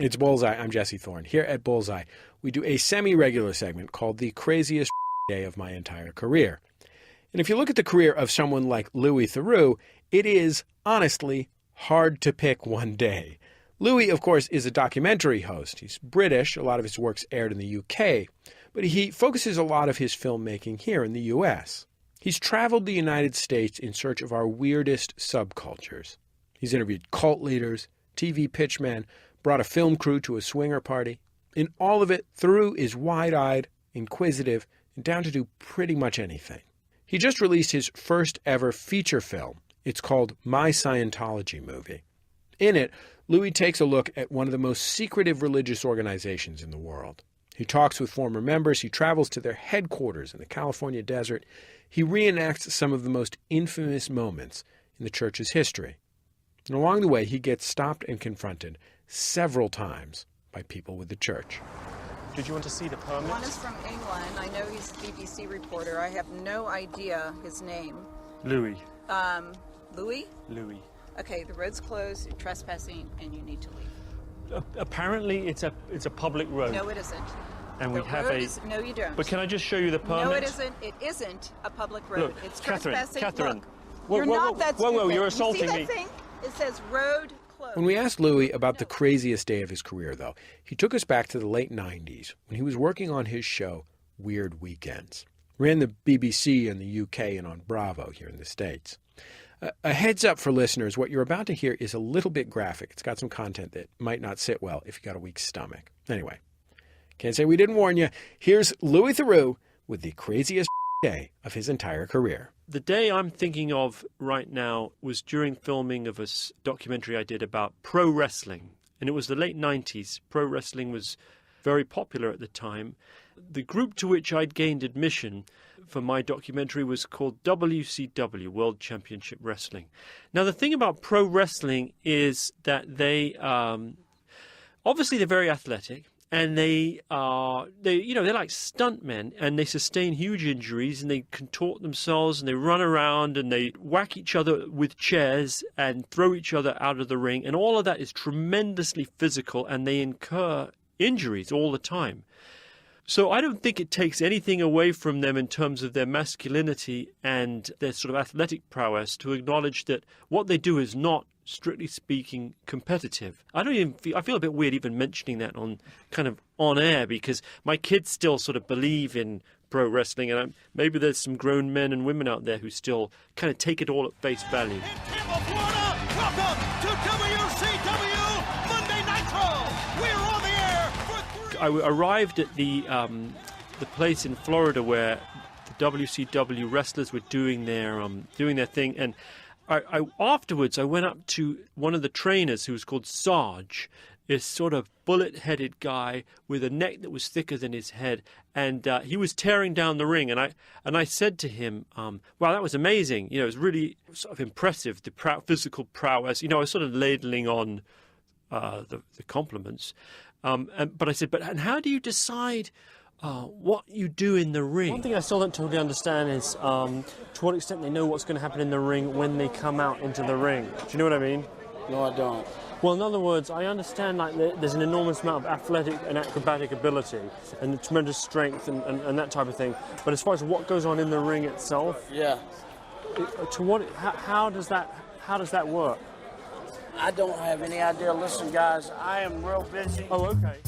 It's Bullseye. I'm Jesse Thorn. Here at Bullseye, we do a semi-regular segment called The Craziest Day of My Entire Career. And if you look at the career of someone like Louis Theroux, it is, honestly, hard to pick one day. Louis, of course, is a documentary host. He's British. A lot of his work's aired in the UK. But he focuses a lot of his filmmaking here in the US. He's traveled the United States in search of our weirdest subcultures. He's interviewed cult leaders, TV pitchmen, brought a film crew to a swinger party. In all of it, Theroux is wide-eyed, inquisitive, and down to do pretty much anything. He just released his first ever feature film. It's called My Scientology Movie. In it, Louis takes a look at one of the most secretive religious organizations in the world. He talks with former members. He travels to their headquarters in the California desert. He reenacts some of the most infamous moments in the church's history. And along the way, he gets stopped and confronted several times by people with the church. Did you want to see the permit? One is from England. I know he's a BBC reporter. I have no idea his name. Louis. Louis? Louis. Okay, the road's closed, you're trespassing, and you need to leave. Apparently, it's a public road. No, it isn't. And we have a... No, you don't. But can I just show you the permit? No, it isn't. It isn't a public road. Look, It's Catherine, trespassing. Catherine. Look, Whoa, you're whoa, not whoa, that whoa, stupid. you're assaulting you see me. that thing? It says road closed. When we asked Louis about the craziest day of his career, though, he took us back to the late 90s when he was working on his show, Weird Weekends. Ran the BBC in the UK and on Bravo here in the States. A heads up for listeners, what you're about to hear is a little bit graphic. It's got some content that might not sit well if you got a weak stomach. Anyway, can't say we didn't warn you. Here's Louis Theroux with the craziest day of his entire career. The day I'm thinking of right now was during filming of a documentary I did about pro wrestling. And it was the late 90s. Pro wrestling was very popular at the time. The group to which I'd gained admission for my documentary was called WCW, World Championship Wrestling. Now, the thing about pro wrestling is that they obviously they're very athletic, and they're like stuntmen, and they sustain huge injuries, and they contort themselves, and they run around, and they whack each other with chairs and throw each other out of the ring, and all of that is tremendously physical, and they incur injuries all the time. So I don't think it takes anything away from them in terms of their masculinity and their sort of athletic prowess to acknowledge that what they do is not, strictly speaking, competitive. I feel a bit weird even mentioning that on air, because my kids still sort of believe in pro wrestling, and maybe there's some grown men and women out there who still kind of take it all at face value. In Tampa, Florida, welcome to WCW Monday Nitro. We're on the air for 3. I arrived at the place in Florida where the WCW wrestlers were doing their thing, and afterwards I went up to one of the trainers who was called Sarge, this sort of bullet-headed guy with a neck that was thicker than his head, and he was tearing down the ring, and I said to him, "Wow, that was amazing! You know, it was really sort of impressive, the physical prowess." You know, I was sort of ladling on the compliments. But I said, and how do you decide what you do in the ring? One thing I still don't totally understand is to what extent they know what's going to happen in the ring when they come out into the ring. Do you know what I mean? No, I don't. Well, in other words, I understand like there's an enormous amount of athletic and acrobatic ability and tremendous strength and that type of thing. But as far as what goes on in the ring itself, Yeah. how does that work? I don't have any idea. Listen, guys, I am real busy. Oh, okay.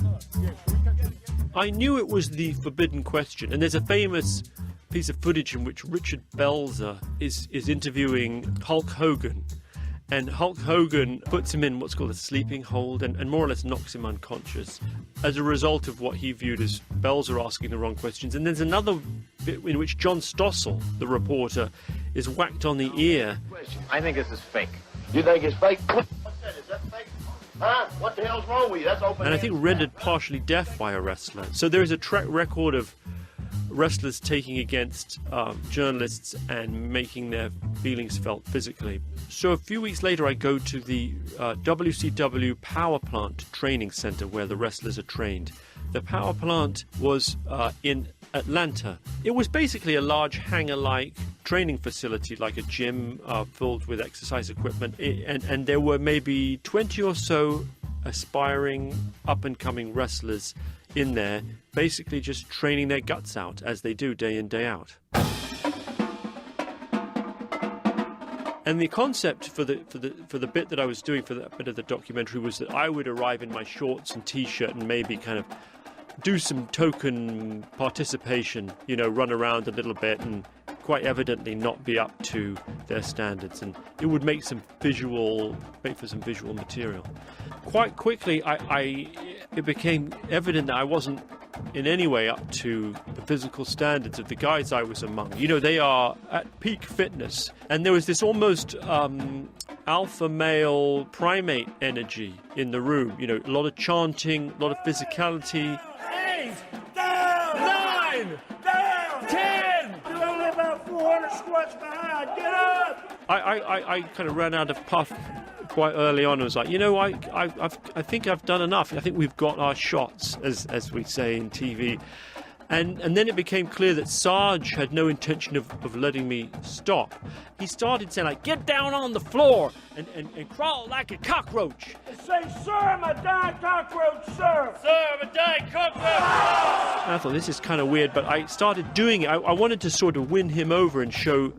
I knew it was the forbidden question, and there's a famous piece of footage in which Richard Belzer is interviewing Hulk Hogan, and Hulk Hogan puts him in what's called a sleeping hold and more or less knocks him unconscious as a result of what he viewed as Belzer asking the wrong questions. And there's another bit in which John Stossel, the reporter, is whacked on the ear. I think this is fake. You think it's fake? What's that? Is that fake? Huh? What the hell's wrong with you? That's open. And I think rendered partially deaf by a wrestler. So there is a track record of wrestlers taking against journalists and making their feelings felt physically. So a few weeks later, I go to the WCW Power Plant Training Center where the wrestlers are trained. The power plant was in Atlanta. It was basically a large hangar-like training facility, like a gym filled with exercise equipment, and there were maybe 20 or so aspiring, up-and-coming wrestlers in there, basically just training their guts out, as they do day in, day out. And the concept for the bit that I was doing for that bit of the documentary was that I would arrive in my shorts and T-shirt and maybe kind of do some token participation, run around a little bit and quite evidently not be up to their standards, and it would make for some visual material. Quite quickly, it became evident that I wasn't in any way up to the physical standards of the guys I was among. They are at peak fitness, and there was this almost alpha male primate energy in the room. A lot of chanting, a lot of physicality. 8, down, 9, down, 10. You're only about 400 squats behind. Get up. I kind of ran out of puff quite early on. I was like, I think I've done enough. I think we've got our shots, as we say in TV. And then it became clear that Sarge had no intention of letting me stop. He started saying, like, get down on the floor and crawl like a cockroach. Say, sir, I'm a dying cockroach, sir. Sir, I'm a dying cockroach. And I thought, this is kind of weird, but I started doing it. I wanted to sort of win him over and show,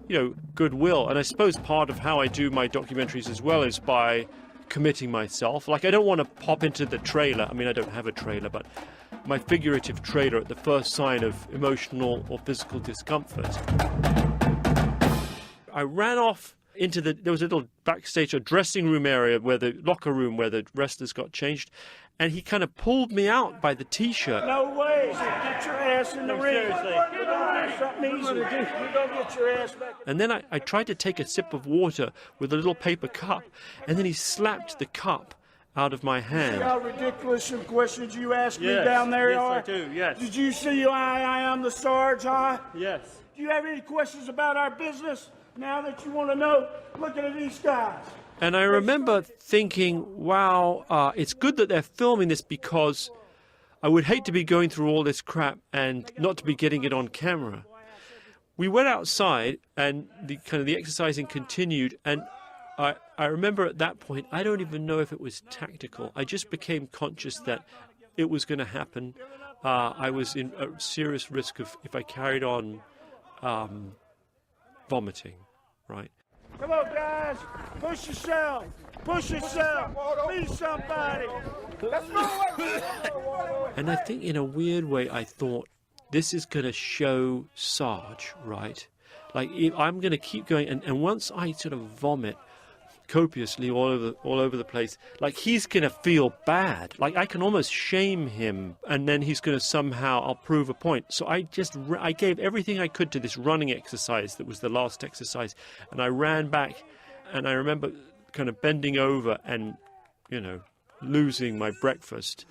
goodwill. And I suppose part of how I do my documentaries as well is by committing myself. Like, I don't want to pop into the trailer. I mean, I don't have a trailer, but my figurative trailer at the first sign of emotional or physical discomfort. I ran off into there was a little backstage, a dressing room area locker room where the wrestlers got changed, and he kind of pulled me out by the T-shirt. No way. Get your ass in the ring. Seriously. We're going to do something easy. We're going to get your ass back. And then I tried to take a sip of water with a little paper cup, and then he slapped the cup out of my hand. See how ridiculous some questions you asked me down there are? Yes, I do, yes. Did you see I am the Sarge, huh? Yes. Do you have any questions about our business now that you want to know? Looking at these guys. And I remember thinking, wow, it's good that they're filming this, because I would hate to be going through all this crap and not to be getting it on camera. We went outside and the exercising continued, and I remember at that point, I don't even know if it was tactical. I just became conscious that it was going to happen. I was in a serious risk of, if I carried on, vomiting, right? Come on, guys. Push yourself. Push yourself. Be somebody. And I think in a weird way, I thought, this is going to show Sarge, right? Like, I'm going to keep going. And once I sort of vomit copiously all over the place, like, he's going to feel bad. Like, I can almost shame him, and then he's going to somehow, I'll prove a point. So I gave everything I could to this running exercise that was the last exercise, and I ran back, and I remember kind of bending over and, losing my breakfast.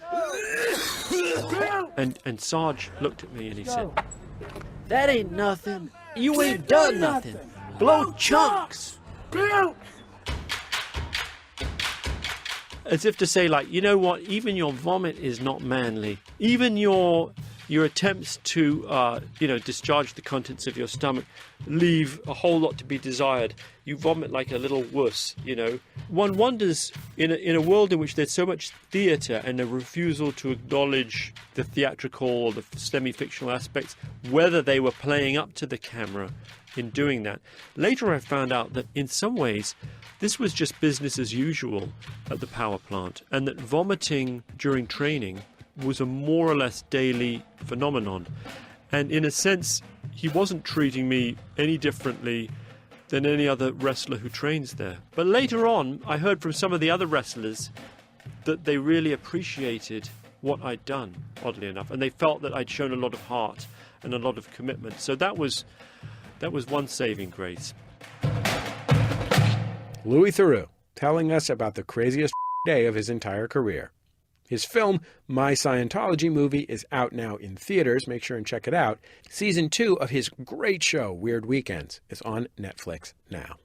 And Sarge looked at me and he said, that ain't nothing. You ain't done nothing. Blow chunks. As if to say, like, you know what, even your vomit is not manly. Even your attempts to, discharge the contents of your stomach leave a whole lot to be desired. You vomit like a little wuss, One wonders, in a world in which there's so much theatre and a refusal to acknowledge the theatrical or the semi-fictional aspects, whether they were playing up to the camera in doing that. Later I found out that in some ways this was just business as usual at the power plant, and that vomiting during training was a more or less daily phenomenon. And in a sense, he wasn't treating me any differently than any other wrestler who trains there. But later on, I heard from some of the other wrestlers that they really appreciated what I'd done, oddly enough, and they felt that I'd shown a lot of heart and a lot of commitment. So that was one saving grace. Louis Theroux telling us about the craziest day of his entire career. His film, My Scientology Movie, is out now in theaters. Make sure and check it out. Season 2 of his great show, Weird Weekends, is on Netflix now.